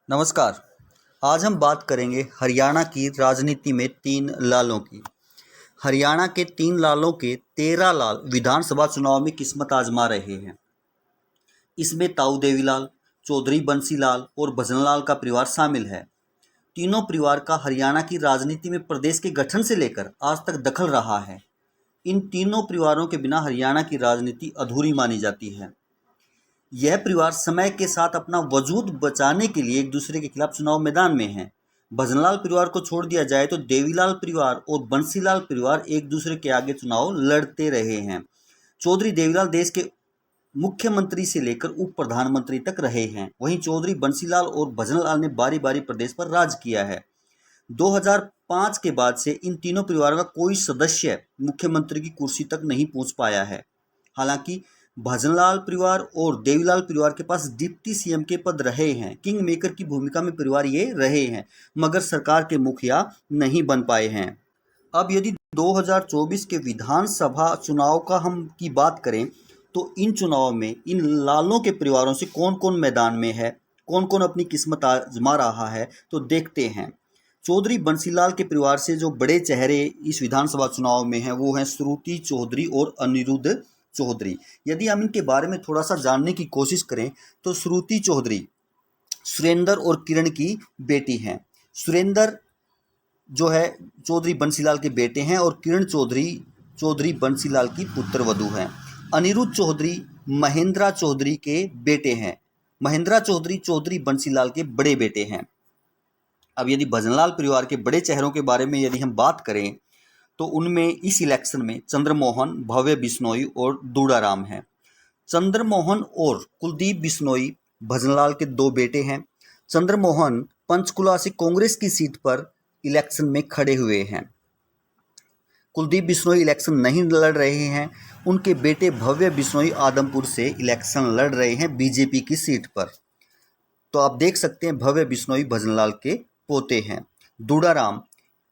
नमस्कार। आज हम बात करेंगे हरियाणा की राजनीति में तीन लालों की। हरियाणा के तीन लालों के 13 लाल विधानसभा चुनाव में किस्मत आजमा रहे हैं। इसमें ताऊ देवीलाल, चौधरी बंसीलाल और भजनलाल का परिवार शामिल है। तीनों परिवार का हरियाणा की राजनीति में प्रदेश के गठन से लेकर आज तक दखल रहा है। इन तीनों परिवारों के बिना हरियाणा की राजनीति अधूरी मानी जाती है। यह परिवार समय के साथ अपना वजूद बचाने के लिए एक दूसरे के खिलाफ चुनाव मैदान में हैं। भजनलाल परिवार को छोड़ दिया जाए तो देवीलाल परिवार और बंसीलाल परिवार एक दूसरे के आगे चुनाव लड़ते रहे हैं। चौधरी देवीलाल देश के मुख्यमंत्री से लेकर उप प्रधानमंत्री तक रहे हैं। वहीं चौधरी बंसीलाल और भजनलाल ने बारी बारी प्रदेश पर राज किया है। 2005 के बाद से इन तीनों परिवारों का कोई सदस्य मुख्यमंत्री की कुर्सी तक नहीं पहुंच पाया है। हालांकि भजनलाल परिवार और देवीलाल परिवार के पास डिप्टी सीएम के पद रहे हैं। किंग मेकर की भूमिका में परिवार ये रहे हैं, मगर सरकार के मुखिया नहीं बन पाए हैं। अब यदि 2024 के विधानसभा चुनाव की बात करें तो इन चुनाव में इन लालों के परिवारों से कौन कौन मैदान में है, कौन कौन अपनी किस्मत आजमा रहा है, तो देखते हैं। चौधरी बंसीलाल के परिवार से जो बड़े चेहरे इस विधानसभा चुनाव में हैं वो हैं श्रुति चौधरी और अनिरुद्ध चौधरी। यदि हम इनके बारे में थोड़ा सा जानने की कोशिश करें तो श्रुति चौधरी सुरेंद्र और किरण की बेटी हैं। सुरेंद्र जो है चौधरी बंसीलाल के बेटे हैं और किरण चौधरी बंसीलाल की पुत्रवधू हैं। अनिरुद्ध चौधरी महेंद्रा चौधरी के बेटे हैं। महेंद्रा चौधरी चौधरी बंसीलाल के बड़े बेटे हैं। अब यदि भजनलाल परिवार के बड़े चेहरों के बारे में यदि हम बात करें तो उनमें इस इलेक्शन में चंद्रमोहन, भव्य बिश्नोई और दूड़ाराम हैं। चंद्रमोहन और कुलदीप बिश्नोई भजनलाल के दो बेटे हैं। चंद्रमोहन पंचकुला से कांग्रेस की सीट पर इलेक्शन में खड़े हुए हैं। कुलदीप बिश्नोई इलेक्शन नहीं लड़ रहे हैं। उनके बेटे भव्य बिश्नोई आदमपुर से इलेक्शन लड़ रहे हैं बीजेपी की सीट पर। तो आप देख सकते हैं भव्य बिश्नोई भजनलाल के पोते हैं। दूड़ाराम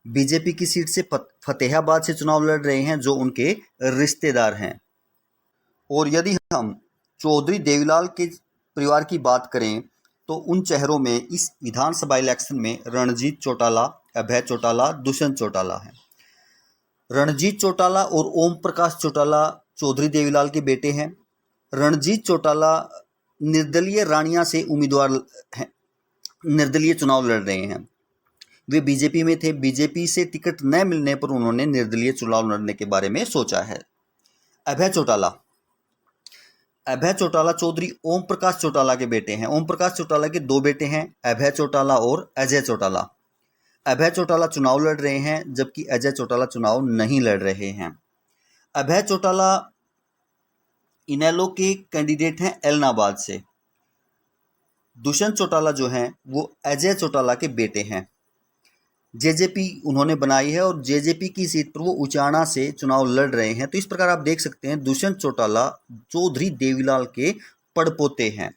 बीजेपी की सीट से फतेहाबाद से चुनाव लड़ रहे हैं, जो उनके रिश्तेदार हैं। और यदि हम चौधरी देवीलाल के परिवार की बात करें तो उन चेहरों में इस विधानसभा इलेक्शन में रणजीत चौटाला, अभय चौटाला, दुष्यंत चौटाला हैं। रणजीत चौटाला और ओम प्रकाश चौटाला चौधरी देवीलाल के बेटे हैं। रणजीत चौटाला निर्दलीय रानिया से उम्मीदवार हैं, निर्दलीय चुनाव लड़ रहे हैं। वे बीजेपी में थे। बीजेपी से टिकट न मिलने पर उन्होंने निर्दलीय चुनाव लड़ने के बारे में सोचा है। अभय चौटाला चौधरी ओम प्रकाश चौटाला के बेटे हैं। ओम प्रकाश चौटाला के दो बेटे हैं, अभय चौटाला और अजय चौटाला। अभय चौटाला चुनाव लड़ रहे हैं, जबकि अजय चौटाला चुनाव नहीं लड़ रहे हैं। अभय चौटाला इनेलो के कैंडिडेट हैं एलनाबाद से। दुष्यंत चौटाला जो हैं वो अजय चौटाला के बेटे हैं। जेजेपी उन्होंने बनाई है और जेजेपी की सीट पर वो उचाना से चुनाव लड़ रहे हैं। तो इस प्रकार आप देख सकते हैं दुष्यंत चौटाला चौधरी देवीलाल के पड़पोते हैं।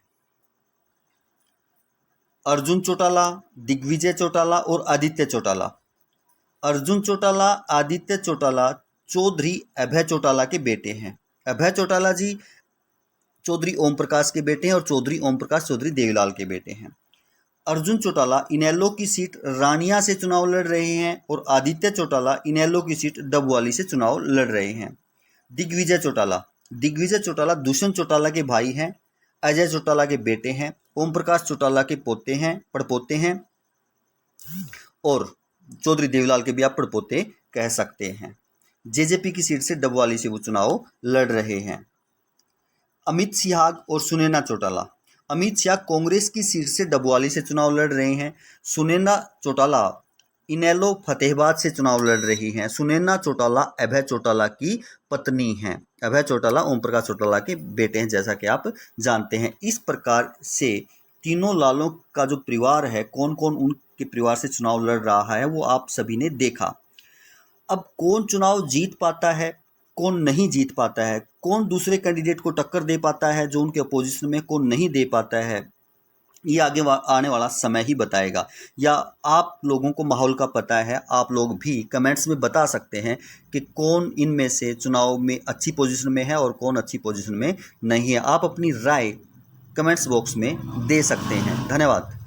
अर्जुन चौटाला, दिग्विजय चौटाला और आदित्य चौटाला। अर्जुन चौटाला, आदित्य चौटाला चौधरी अभय चौटाला के बेटे हैं। अभय चौटाला जी चौधरी ओम प्रकाश के बेटे हैं और चौधरी ओम प्रकाश चौधरी देवीलाल के बेटे हैं। अर्जुन चौटाला इनेलो की सीट रानिया से चुनाव लड़ रहे हैं और आदित्य चौटाला इनेलो की सीट डबवाली से चुनाव लड़ रहे हैं। दिग्विजय चौटाला दुष्यंत चौटाला के भाई हैं, अजय चौटाला के बेटे हैं, ओम प्रकाश चौटाला के पड़पोते हैं और चौधरी देवीलाल के भी आप पड़पोते कह सकते हैं। जेजेपी की सीट से डबवाली से वो चुनाव लड़ रहे हैं। अमित सिहाग और सुनैना चौटाला। अमित शाह कांग्रेस की सीट से डबवाली से चुनाव लड़ रहे हैं। सुनैना चौटाला इनेलो फतेहाबाद से चुनाव लड़ रही हैं। सुनैना चौटाला अभय चौटाला की पत्नी हैं। अभय चौटाला ओम प्रकाश चौटाला के बेटे हैं, जैसा कि आप जानते हैं। इस प्रकार से तीनों लालों का जो परिवार है, कौन कौन उनके परिवार से चुनाव लड़ रहा है, वो आप सभी ने देखा। अब कौन चुनाव जीत पाता है, कौन नहीं जीत पाता है, कौन दूसरे कैंडिडेट को टक्कर दे पाता है जो उनके अपोजिशन में, कौन नहीं दे पाता है, ये आगे आने वाला समय ही बताएगा। या आप लोगों को माहौल का पता है, आप लोग भी कमेंट्स में बता सकते हैं कि कौन इनमें से चुनाव में अच्छी पोजीशन में है और कौन अच्छी पोजीशन में नहीं है। आप अपनी राय कमेंट्स बॉक्स में दे सकते हैं। धन्यवाद।